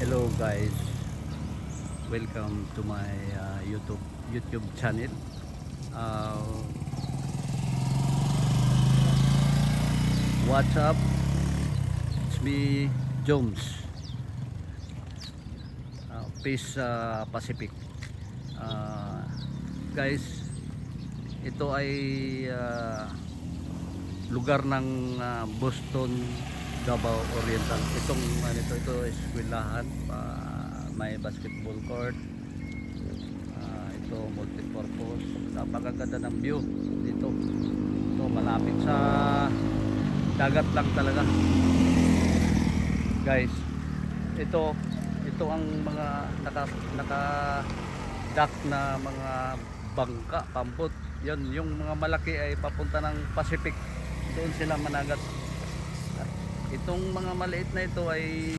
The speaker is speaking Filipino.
Hello guys, welcome to my YouTube channel. uh, what's up, it's me Jones, Peace Pacific. Guys, ito ay lugar ng Boston, Davao Oriental. Ito is eskwelahan, may basketball court, ito multipurpose. Napakaganda ng view dito. Ito malapit sa dagat lang talaga. Guys, ito ang mga naka dock na mga bangka, pambot. Yan, yung mga malaki ay papunta ng Pacific. Doon sila managat. Itong mga maliit na ito ay